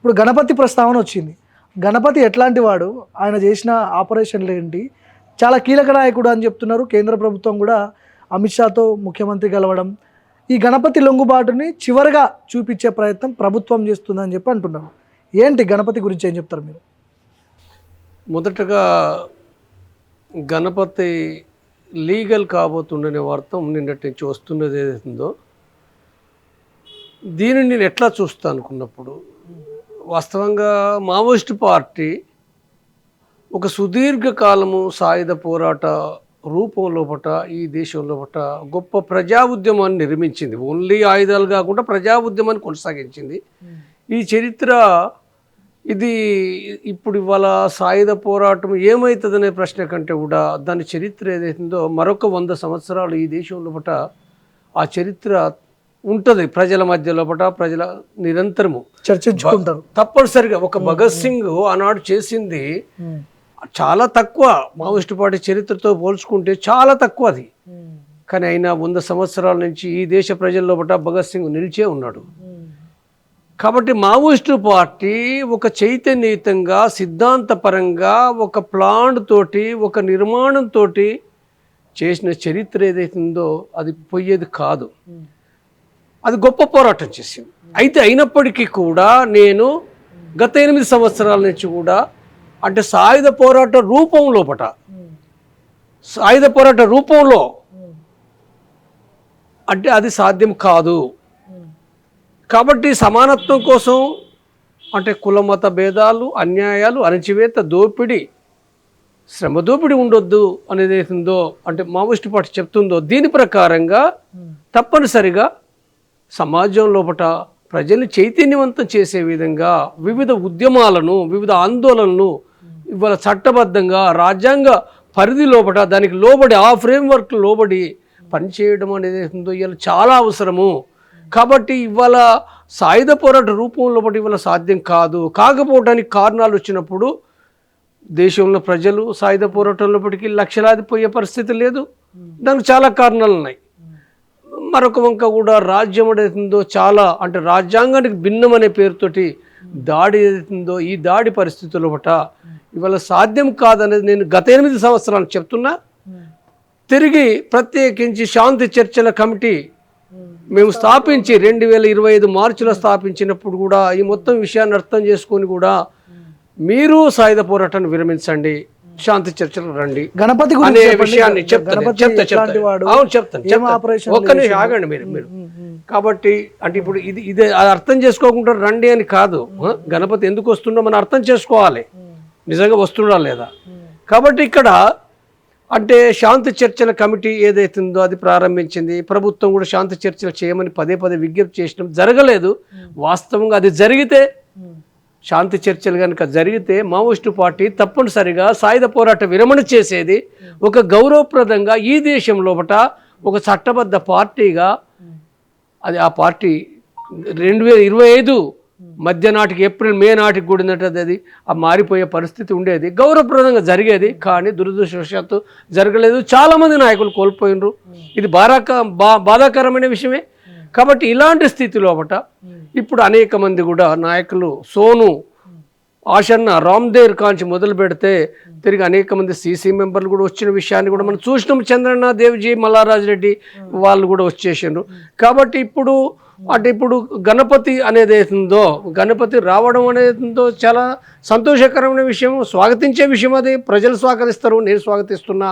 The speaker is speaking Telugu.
ఇప్పుడు గణపతి ప్రస్తావన వచ్చింది. గణపతి ఎట్లాంటి వాడు, ఆయన చేసిన ఆపరేషన్లు ఏంటి, చాలా కీలక నాయకుడు అని చెప్తున్నారు. కేంద్ర ప్రభుత్వం కూడా అమిత్ షాతో ముఖ్యమంత్రి కలవడం, ఈ గణపతి లొంగుబాటుని చివరిగా చూపించే ప్రయత్నం ప్రభుత్వం చేస్తుందని చెప్పి అంటున్నారు. ఏంటి గణపతి గురించి ఏం చెప్తారు మీరు? మొదటగా గణపతి లీగల్ కాబోతుండనే వార్త నిన్నటి నుంచి వస్తున్నది ఏదైతుందో దీనిని నేను ఎట్లా చూస్తాను అనుకున్నప్పుడు, వాస్తవంగా మావోయిస్ట్ పార్టీ ఒక సుదీర్ఘకాలము సాయుధ పోరాట రూపం లోపట ఈ దేశం లోపట గొప్ప ప్రజా ఉద్యమాన్ని నిర్మించింది. ఓన్లీ ఆయుధాలు కాకుండా ప్రజా ఉద్యమాన్ని కొనసాగించింది. ఈ చరిత్ర ఇది ఇప్పుడు ఇవాళ సాయుధ పోరాటం ఏమవుతుందనే ప్రశ్న కంటే కూడా దాని చరిత్ర ఏదైతుందో మరొక 100 సంవత్సరాలు ఈ దేశం లోపట ఆ చరిత్ర ఉంటుంది. ప్రజల మధ్య లోపట ప్రజల నిరంతరము చర్చించుకుంటారు. తప్పనిసరిగా ఒక భగత్ సింగ్ ఆనాడు చేసింది చాలా తక్కువ, మావోయిస్టు పార్టీ చరిత్రతో పోల్చుకుంటే చాలా తక్కువ అది. కానీ అయినా 100 సంవత్సరాల నుంచి ఈ దేశ ప్రజల లోపట భగత్ సింగ్ నిలిచే ఉన్నాడు. కాబట్టి మావోయిస్టు పార్టీ ఒక చైతన్యయుతంగా సిద్ధాంతపరంగా ఒక ప్లాన్ తోటి ఒక నిర్మాణంతో చేసిన చరిత్ర ఏదైతుందో అది పోయేది కాదు. అది గొప్ప పోరాటం చేసింది. అయితే అయినప్పటికీ కూడా నేను గత 8 సంవత్సరాల నుంచి కూడా అంటే సాయుధ పోరాట రూపంలో అంటే అది సాధ్యం కాదు. కాబట్టి సమానత్వం కోసం అంటే కుల మత భేదాలు, అన్యాయాలు, అణచివేత, దోపిడీ, శ్రమ దోపిడీ ఉండొద్దు అనేది ఏతుందో అంటే మావోయిస్టు పార్టీ చెప్తుందో దీని ప్రకారంగా తప్పనిసరిగా సమాజం లోపట ప్రజల్ని చైతన్యవంతం చేసే విధంగా వివిధ ఉద్యమాలను, వివిధ ఆందోళనలు ఇవాళ చట్టబద్ధంగా రాజ్యాంగ పరిధి లోపట దానికి లోబడి ఆ ఫ్రేమ్వర్క్ లోబడి పనిచేయడం అనేది ఉందో ఇవాళ చాలా అవసరము. కాబట్టి ఇవాళ సాయుధ పోరాట రూపం లోపల ఇవాళ సాధ్యం కాదు. కాకపోవడానికి కారణాలు వచ్చినప్పుడు దేశంలో ప్రజలు సాయుధ పోరాటం లోపలికి లక్షలాది పోయే పరిస్థితి లేదు. దానికి చాలా కారణాలు ఉన్నాయి. మరొక వంక కూడా రాజ్యం ఏదైతుందో చాలా అంటే రాజ్యాంగానికి భిన్నం అనే పేరుతోటి దాడి ఏదైతుందో ఈ దాడి పరిస్థితుల బట్ట ఇవాళ సాధ్యం కాదనేది నేను గత 8 సంవత్సరాలు చెప్తున్నా. తిరిగి ప్రత్యేకించి శాంతి చర్చల కమిటీ మేము స్థాపించి 2025 మార్చిలో స్థాపించినప్పుడు కూడా ఈ మొత్తం విషయాన్ని అర్థం చేసుకొని కూడా మీరు సాయుధ పోరాటాన్ని విరమించండి, శాంతి చర్చలు రండి గణపతి అనే విషయాన్ని చెప్తాను. ఒక్క నిమిషం ఆగండి మీరు. కాబట్టి అంటే ఇప్పుడు ఇదే అర్థం చేసుకోకుండా రండి అని కాదు. గణపతి ఎందుకు వస్తుండో మనం అర్థం చేసుకోవాలి, నిజంగా వస్తుండా లేదా. కాబట్టి ఇక్కడ అంటే శాంతి చర్చల కమిటీ ఏదైతుందో అది ప్రారంభించింది. ప్రభుత్వం కూడా శాంతి చర్చలు చేయమని పదే విజ్ఞప్తి చేసినాం, జరగలేదు. వాస్తవంగా అది జరిగితే, శాంతి చర్చలు కనుక జరిగితే మావోయిస్టు పార్టీ తప్పనిసరిగా సాయుధ పోరాట విరమణ చేసేది. ఒక గౌరవప్రదంగా ఈ దేశం లోపట ఒక చట్టబద్ధ పార్టీగా అది ఆ పార్టీ 2025 మధ్య నాటికి ఏప్రిల్ మే నాటికి కూడినట్టు అది ఆ మారిపోయే పరిస్థితి ఉండేది, గౌరవప్రదంగా జరిగేది. కానీ దురదృష్టవశాత్తు జరగలేదు. చాలామంది నాయకులు కోల్పోయినరు. ఇది బాధాకరమైన విషయమే. కాబట్టి ఇలాంటి స్థితి లోపట ఇప్పుడు అనేక మంది కూడా నాయకులు సోను, ఆషన్న, రామ్దేవ్ కాంచి మొదలు పెడితే తిరిగి అనేక మంది సీసీ మెంబర్లు కూడా వచ్చిన విషయాన్ని కూడా మనం చూసినాం. చంద్రన్న, దేవ్జీ, మల్లారాజ్ రెడ్డి వాళ్ళు కూడా వచ్చేసిండ్రు. కాబట్టి ఇప్పుడు గణపతి అనేది ఏతుందో, గణపతి రావడం అనేది చాలా సంతోషకరమైన విషయం, స్వాగతించే విషయం. అది ప్రజలు స్వాగతిస్తారు, నేను స్వాగతిస్తున్నా.